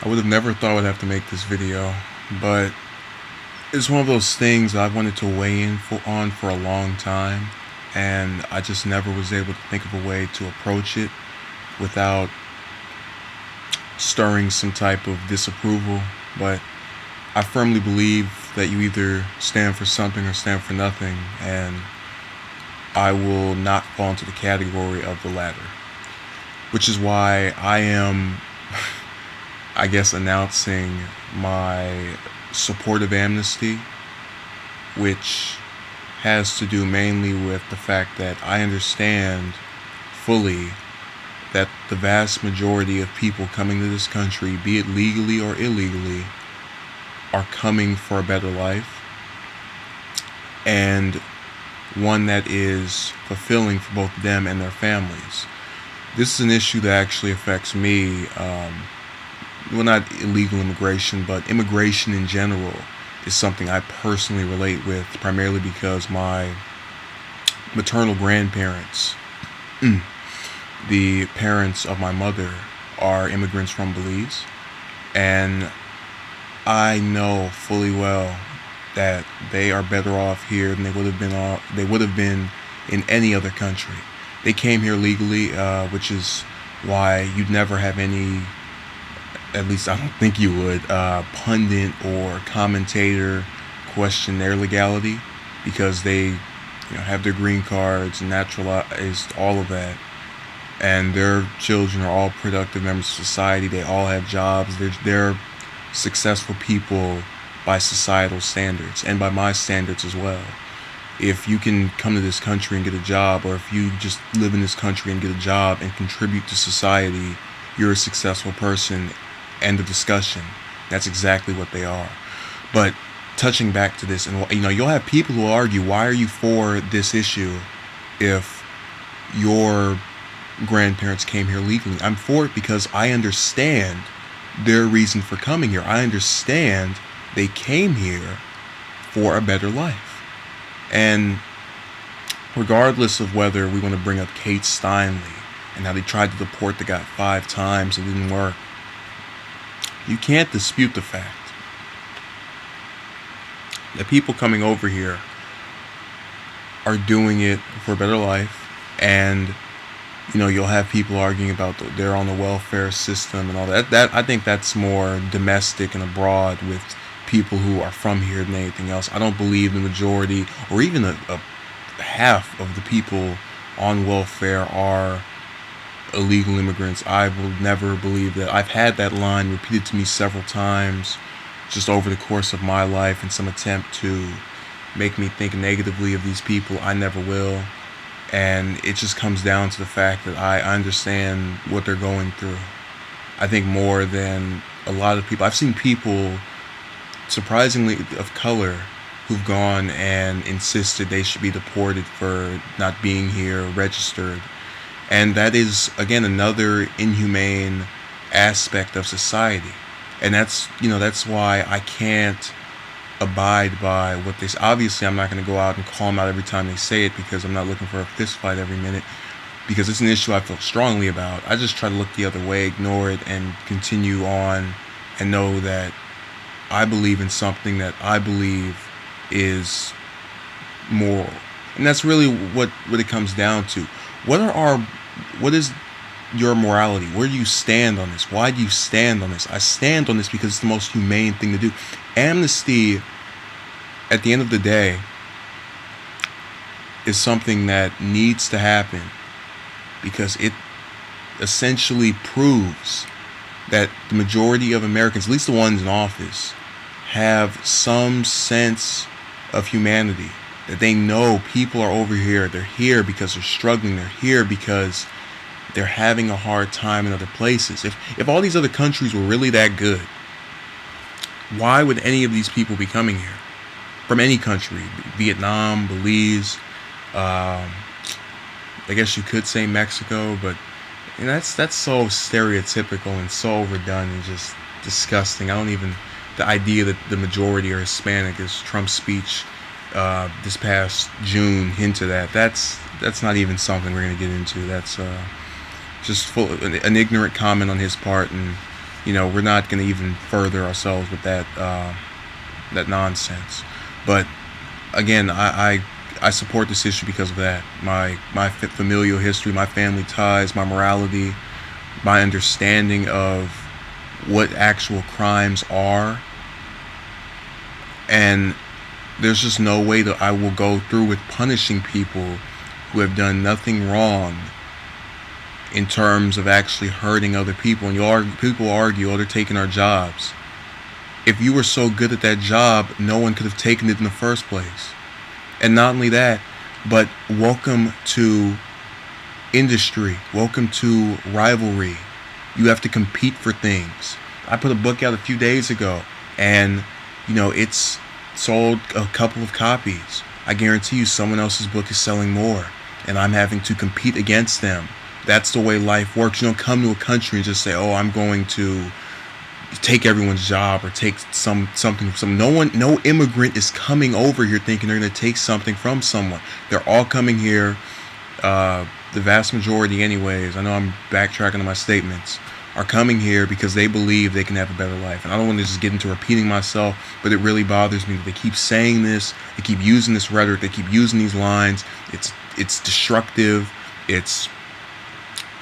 I would have never thought I would have to make this video, but it's one of those things I've wanted to weigh in on for a long time, and I just never was able to think of a way to approach it without stirring some type of disapproval. But I firmly believe that you either stand for something or stand for nothing, and I will not fall into the category of the latter, which is why I am I guess announcing my support of amnesty, which has to do mainly with the fact that I understand fully that the vast majority of people coming to this country, be it legally or illegally, are coming for a better life, and one that is fulfilling for both them and their families. This is an issue that actually affects me. Well, not illegal immigration, but immigration in general is something I personally relate with, primarily because my maternal grandparents, the parents of my mother, are immigrants from Belize, and I know fully well that they are better off here than they would have been in any other country. They came here legally, which is why you'd never have any, at least I don't think you would, pundit or commentator question their legality, because they have their green cards, naturalized, all of that, and their children are all productive members of society. They all have jobs. They're successful people by societal standards and by my standards as well. If you can come to this country and get a job, or if you just live in this country and get a job and contribute to society, you're a successful person. End of discussion. That's exactly what they are. But touching back to this, and you'll have people who argue, why are you for this issue if your grandparents came here legally? I'm for it because I understand their reason for coming here. I understand they came here for a better life. And regardless of whether we want to bring up Kate Steinle and how they tried to deport the guy 5 times and it didn't work, you can't dispute the fact that people coming over here are doing it for a better life. And you'll have people arguing about they're on the welfare system and all that. I think that's more domestic and abroad with people who are from here than anything else. I don't believe the majority, or even a half of the people on welfare, are illegal immigrants. I will never believe that. I've had that line repeated to me several times just over the course of my life in some attempt to make me think negatively of these people. I never will. And it just comes down to the fact that I understand what they're going through. I think more than a lot of people. I've seen people, surprisingly, of color, who've gone and insisted they should be deported for not being here registered. And that is, again, another inhumane aspect of society. And that's why I can't abide by what they say. Obviously, I'm not going to go out and call them out every time they say it, because I'm not looking for a fist fight every minute, because it's an issue I feel strongly about. I just try to look the other way, ignore it, and continue on, and know that I believe in something that I believe is moral. And that's really what it comes down to. What is your morality? Where do you stand on this? Why do you stand on this? I stand on this because it's the most humane thing to do. Amnesty, at the end of the day, is something that needs to happen, because it essentially proves that the majority of Americans, at least the ones in office, have some sense of humanity. That they know people are over here. They're here because they're struggling. They're here because they're having a hard time in other places. If all these other countries were really that good, why would any of these people be coming here? From any country, Vietnam, Belize, I guess you could say Mexico, but that's so stereotypical and so overdone and just disgusting. The idea that the majority are Hispanic, as Trump's speech this past June hinted at, that's not even something we're going to get into. That's just full an ignorant comment on his part, and we're not going to even further ourselves with that that nonsense. But again, I support this issue because of that. My familial history, my family ties, my morality, my understanding of what actual crimes are. And there's just no way that I will go through with punishing people who have done nothing wrong in terms of actually hurting other people. And people argue, oh, they're taking our jobs. If you were so good at that job, no one could have taken it in the first place. And not only that, but welcome to industry. Welcome to rivalry. You have to compete for things. I put a book out a few days ago, and it's sold a couple of copies. I guarantee you someone else's book is selling more, and I'm having to compete against them. That's the way life works. You don't come to a country and just say, oh, I'm going to take everyone's job or take something from no immigrant is coming over here thinking they're going to take something from someone. They're all coming here, the vast majority anyways, I know I'm backtracking on my statements, are coming here because they believe they can have a better life. And I don't want to just get into repeating myself, but it really bothers me that they keep saying this, they keep using this rhetoric, they keep using these lines. It's destructive. It's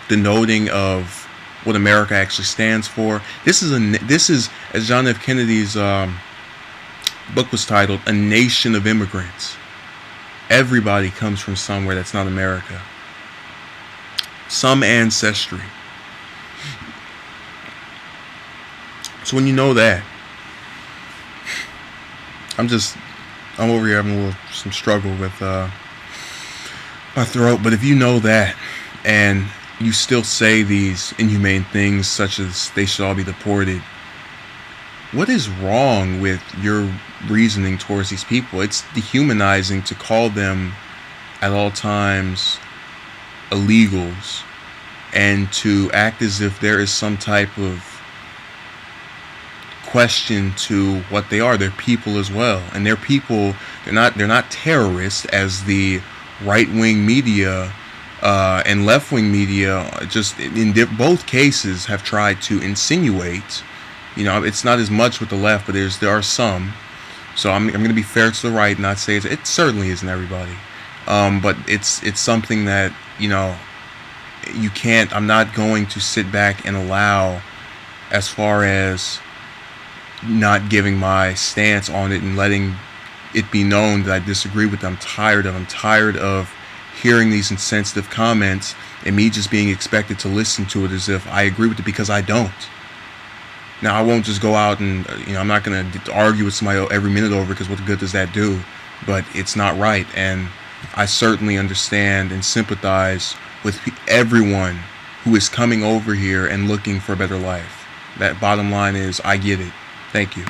denoting of what America actually stands for. This is, as John F. Kennedy's book was titled, A Nation of Immigrants. Everybody comes from somewhere that's not America. Some ancestry. So when you know that, I'm over here having some struggle with my throat. But if you know that, and you still say these inhumane things such as they should all be deported, what is wrong with your reasoning towards these people? It's dehumanizing to call them at all times illegals and to act as if there is some type of question to what they are. They're people as well, and they're people. They're not terrorists as the right-wing media and left-wing media just in both cases have tried to insinuate. It's not as much with the left, but there are some. So I'm going to be fair to the right and not say it certainly isn't everybody. But it's something that you can't. I'm not going to sit back and allow, as far as not giving my stance on it and letting it be known that I disagree with them. I'm tired of hearing these insensitive comments and me just being expected to listen to it as if I agree with it, because I don't. Now, I won't just go out and I'm not going to argue with somebody every minute over, because what good does that do? But it's not right, and I certainly understand and sympathize with everyone who is coming over here and looking for a better life. That bottom line is, I get it. Thank you.